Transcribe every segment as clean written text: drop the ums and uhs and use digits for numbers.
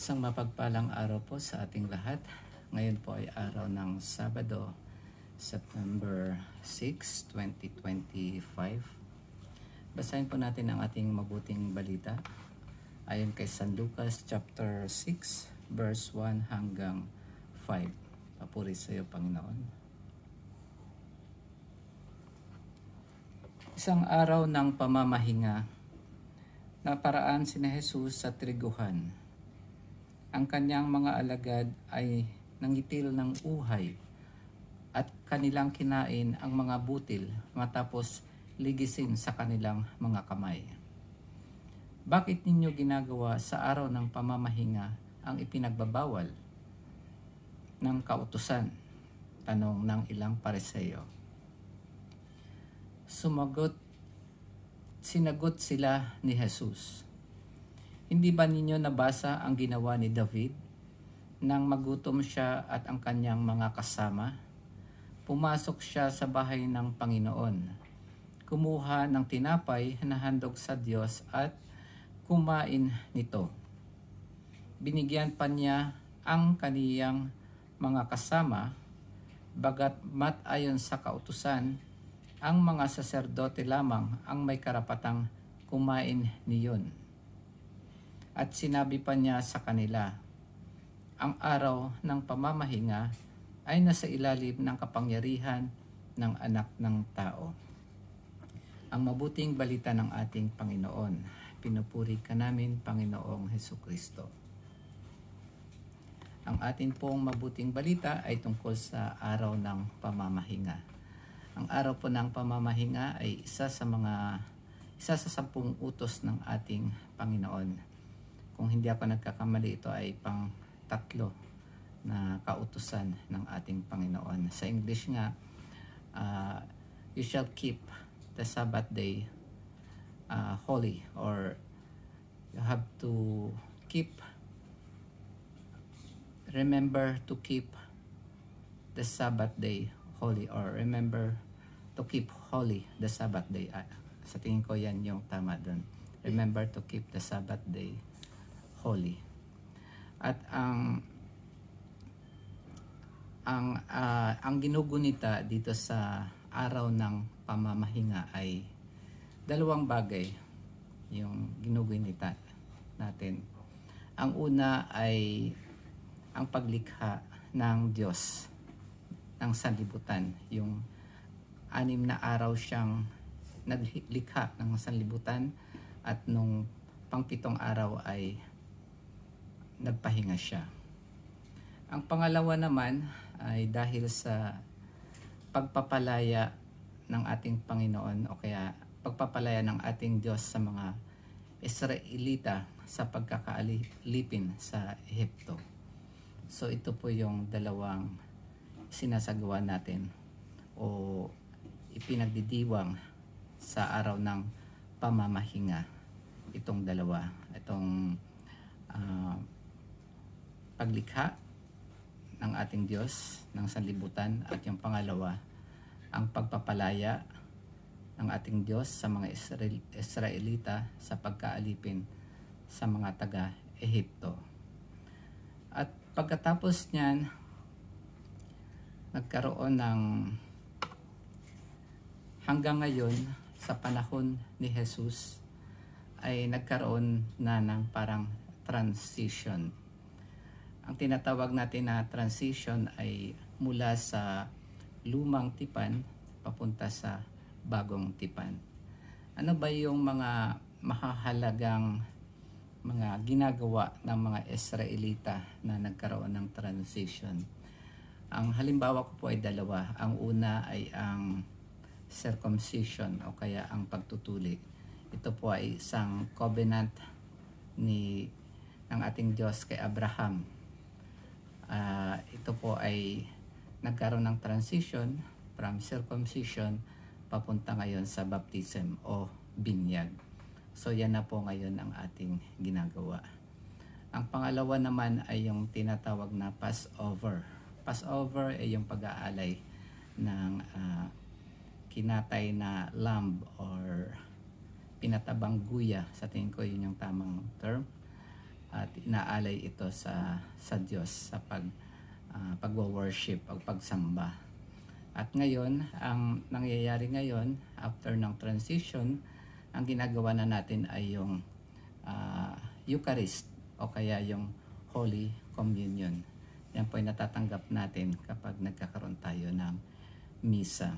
Isang mapagpalang araw po sa ating lahat. Ngayon po ay araw ng Sabado, September 6, 2025. Basahin po natin ang ating mabuting balita ayon kay San Lucas chapter 6 verse 1 hanggang 5. Papuri sa iyo, Panginoon. Isang araw ng pamamahinga, naparaan si Jesus sa triguhan. Ang kanyang mga alagad ay nangitil ng uhay at kanilang kinain ang mga butil matapos ligisin sa kanilang mga kamay. Bakit ninyo ginagawa sa araw ng pamamahinga ang ipinagbabawal ng kautusan? Tanong ng ilang Pariseo. Sinagot sila ni Jesus. Hindi ba ninyo nabasa ang ginawa ni David nang magutom siya at ang kanyang mga kasama? Pumasok siya sa bahay ng Panginoon, kumuha ng tinapay na handog sa Diyos at kumain nito. Binigyan pa niya ang kaniyang mga kasama, bagamat ayon sa kautusan, ang mga saserdote lamang ang may karapatang kumain niyon. At sinabi pa niya sa kanila, ang araw ng pamamahinga ay nasa ilalim ng kapangyarihan ng Anak ng Tao. Ang mabuting balita ng ating Panginoon. Pinupuri ka namin, Panginoong Hesukristo. Ang ating pong mabuting balita ay tungkol sa araw ng pamamahinga. Ang araw po ng pamamahinga ay isa sa 10 utos ng ating Panginoon. Kung hindi ako nagkakamali, ito ay pang-3 na kautusan ng ating Panginoon. Sa English nga, you shall keep the Sabbath day holy, or you have to remember to keep the Sabbath day holy, or remember to keep holy the Sabbath day. Sa tingin ko yan yung tama dun. Remember to keep the Sabbath day holy. At ang ginugunita dito sa araw ng pamamahinga ay 2 bagay yung ginugunita natin. Ang una ay ang paglikha ng Diyos ng sanlibutan. Yung 6 na araw siyang naglikha ng sanlibutan at nung pang-7 araw ay nagpahinga siya. Ang pangalawa naman ay dahil sa pagpapalaya ng ating Panginoon, o kaya pagpapalaya ng ating Diyos sa mga Israelita sa pagkakaalipin sa Ehipto. So ito po yung 2 sinasagawa natin o ipinagdidiwang sa araw ng pamamahinga. Itong 2, itong paglikha ng ating Diyos ng sanlibutan, at yung pangalawa, ang pagpapalaya ng ating Diyos sa mga Israelita sa pagkaalipin sa mga taga-Ehipto. At pagkatapos niyan, nagkaroon ng hanggang ngayon sa panahon ni Jesus ay nagkaroon na ng parang transition. Ang tinatawag natin na transition ay mula sa lumang tipan papunta sa bagong tipan. Ano ba yung mga mahahalagang mga ginagawa ng mga Israelita na nagkaroon ng transition? Ang halimbawa ko po ay 2. Ang una ay ang circumcision o kaya ang pagtutuli. Ito po ay isang covenant ng ating Diyos kay Abraham. Ito po ay nagkaroon ng transition from circumcision papunta ngayon sa baptism o binyag. So yan na po ngayon ang ating ginagawa. Ang pangalawa naman ay yung tinatawag na Passover. Passover ay yung pag-aalay ng kinatay na lamb or pinatabang guya. Sa tingin ko yun yung tamang term. at inaalay ito sa Diyos sa pagwo-worship o pagsamba. At ngayon, ang nangyayari ngayon after ng transition, ang ginagawa na natin ay yung Eucharist o kaya yung Holy Communion. Yan po ay natatanggap natin kapag nagkakaroon tayo ng misa.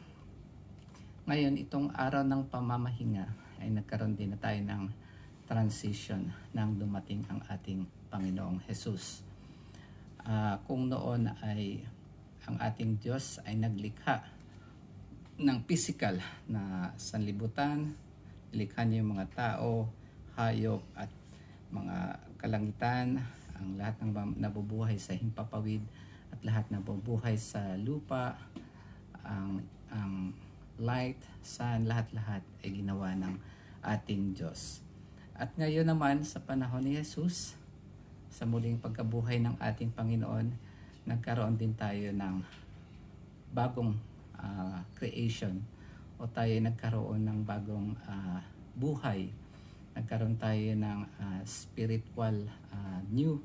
Ngayon, itong araw ng pamamahinga ay nagkaroon din na tayo ng transition nang dumating ang ating Panginoong Jesus. Kung noon ay ang ating Diyos ay naglikha ng physical na sanlibutan, nilikha niya yung mga tao, hayop at mga kalangitan, ang lahat ng nabubuhay sa himpapawid at lahat nabubuhay sa lupa, ang light, sun, lahat-lahat ay ginawa ng ating Diyos. At ngayon naman sa panahon ni Jesus, sa muling pagkabuhay ng ating Panginoon, nagkaroon din tayo ng bagong creation o tayo nagkaroon ng bagong buhay. Nagkaroon tayo ng new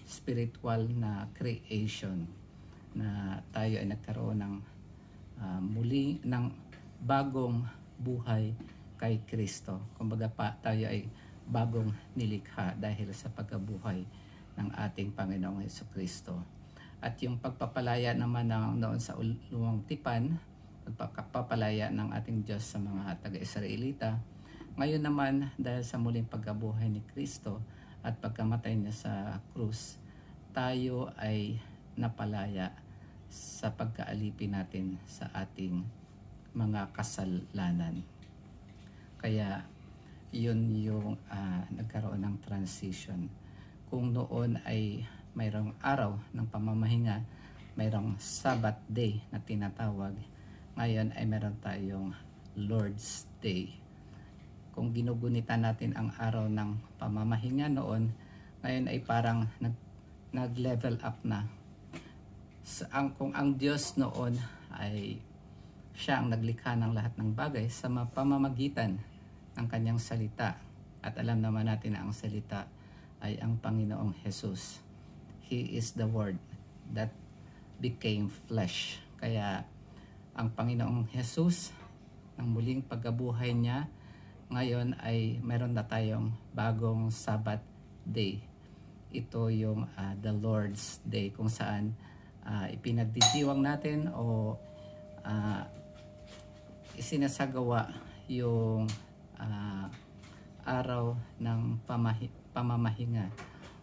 spiritual na creation na tayo ay nagkaroon ng muli ng bagong buhay kay Kristo. Kumbaga tayo ay bagong nilikha dahil sa pagkabuhay ng ating Panginoong Hesukristo. At yung pagpapalaya naman noon sa lumang tipan, pagpapalaya ng ating Diyos sa mga taga-Israelita, ngayon naman dahil sa muling pagkabuhay ni Kristo at pagkamatay niya sa krus, tayo ay napalaya sa pagkaalipin natin sa ating mga kasalanan. Kaya yun yung nagkaroon ng transition. Kung noon ay mayroong araw ng pamamahinga, mayroong Sabbath day na tinatawag, ngayon ay meron tayong Lord's Day. Kung ginugunitan natin ang araw ng pamamahinga noon, ngayon ay parang nag-level up na. Kung ang Diyos noon ay siya ang naglikha ng lahat ng bagay sa pamamagitan ng kanyang salita. At alam naman natin na ang salita ay ang Panginoong Jesus. He is the Word that became flesh. Kaya ang Panginoong Jesus, ang muling pagkabuhay niya, ngayon ay meron na tayong bagong Sabbath day. Ito yung the Lord's Day kung saan ipinagdidiwang natin o isinasagawa yung araw ng pamamahinga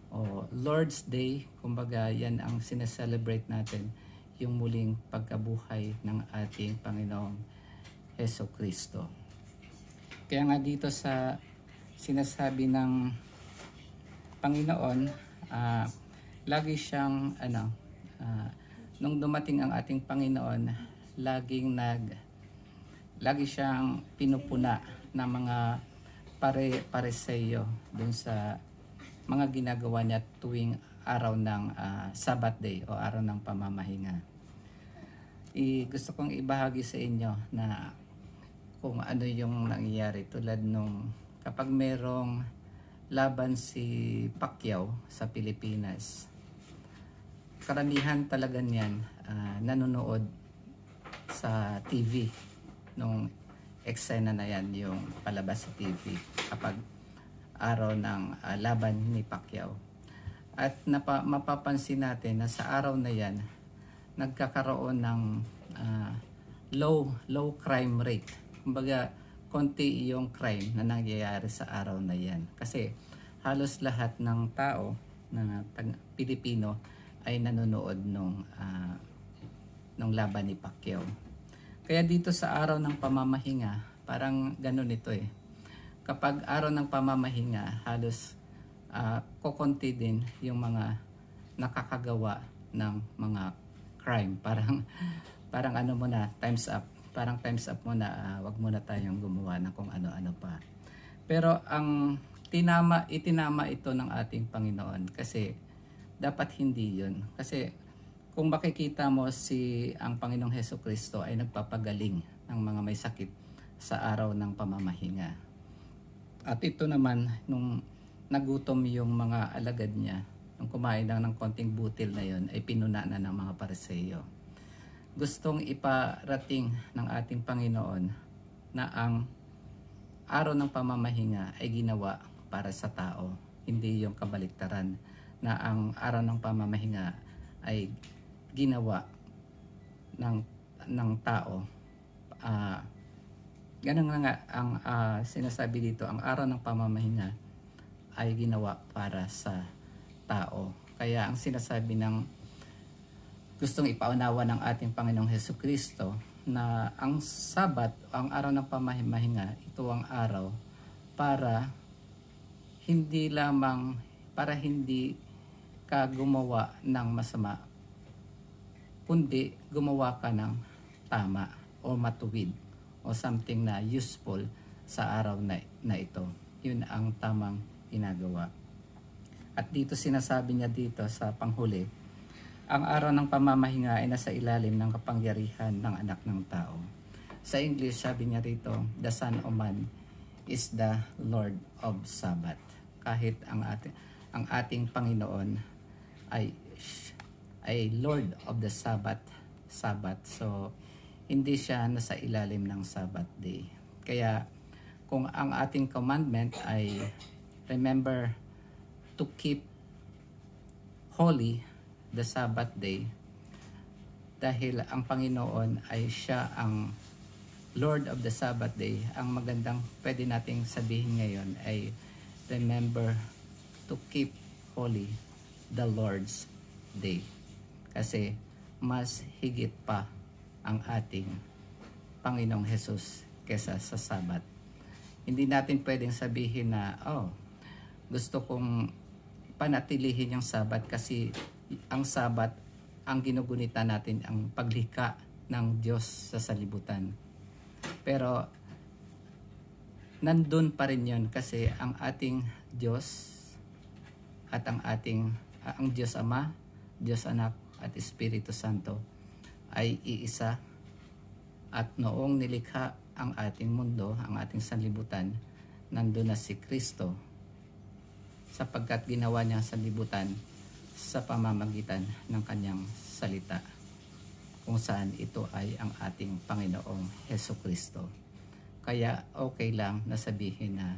o Lord's Day. Kumbaga yan ang sineselebrate natin, yung muling pagkabuhay ng ating Panginoong Hesukristo. Kaya nga dito sa sinasabi ng Panginoon, lagi siyang nung dumating ang ating Panginoon, lagi siyang pinupuna ng mga pariseyo dun sa mga ginagawa niya tuwing araw ng Sabbath day o araw ng pamamahinga. Gusto kong ibahagi sa inyo na kung ano yung nangyayari tulad nung kapag merong laban si Pacquiao sa Pilipinas, karamihan talaga niyan nanonood sa TV nung eksena na yan, yung palabas sa TV kapag araw ng laban ni Pacquiao. At mapapansin natin na sa araw na yan nagkakaroon ng low crime rate. Kumbaga konti yung crime na nangyayari sa araw na yan kasi halos lahat ng tao na Pilipino ay nanonood nung laban ni Pacquiao. Kaya dito sa araw ng pamamahinga, parang ganun ito eh. Kapag araw ng pamamahinga, halos kokonti din yung mga nakakagawa ng mga crime. Parang ano mo na, time's up. Parang time's up mo na, wag mo na tayong gumawa ng kung ano-ano pa. Pero ang itinama ito ng ating Panginoon kasi dapat hindi yun. Kasi kung makikita mo ang Panginoong Hesukristo ay nagpapagaling ng mga may sakit sa araw ng pamamahinga. At ito naman, nung nagutom yung mga alagad niya, nung kumain lang ng konting butil na yon, ay pinuna na ng mga Pariseo. Gustong iparating ng ating Panginoon na ang araw ng pamamahinga ay ginawa para sa tao, hindi yung kabaliktaran na ang araw ng pamamahinga ay ginawa ng tao. Ganun nga ang sinasabi dito, ang araw ng pamamahinga ay ginawa para sa tao. Kaya ang sinasabi ng gustong ipaunawa ng ating Panginoong Hesukristo na ang Sabat, ang araw ng pamamahinga, ito ang araw para hindi ka gumawa ng masama, kundi gumawa ka ng tama o matuwid o something na useful sa araw na ito. Yun ang tamang ginagawa. At dito sinasabi niya dito sa panghuli, ang araw ng pamamahinga ay nasa ilalim ng kapangyarihan ng anak ng tao. Sa English, sabi niya rito, the Son of Man is the Lord of Sabbath. Kahit ang ating Panginoon ay Lord of the Sabbath. So, hindi siya nasa ilalim ng Sabbath day. Kaya, kung ang ating commandment ay remember to keep holy the Sabbath day, dahil ang Panginoon ay siya ang Lord of the Sabbath day, ang magandang pwede nating sabihin ngayon ay remember to keep holy the Lord's day. Kasi mas higit pa ang ating Panginoong Hesus kesa sa Sabat. Hindi natin pwedeng sabihin na, gusto kong panatilihin yung Sabat kasi ang Sabat, ang ginugunita natin, ang paglikha ng Diyos sa salibutan. Pero, nandun pa rin yun kasi ang ating Diyos at ang Diyos Ama, Diyos Anak at Espiritu Santo ay iisa, at noong nilikha ang ating mundo, ang ating sanlibutan, nandun na si Kristo sapagkat ginawa niya ang sanlibutan sa pamamagitan ng kanyang salita, kung saan ito ay ang ating Panginoong Hesukristo. Kaya okay lang na sabihin na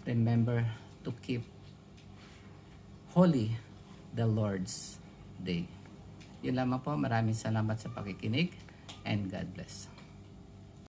remember to keep holy the Lord's day. Yun lamang po. Maraming salamat sa pakikinig and God bless.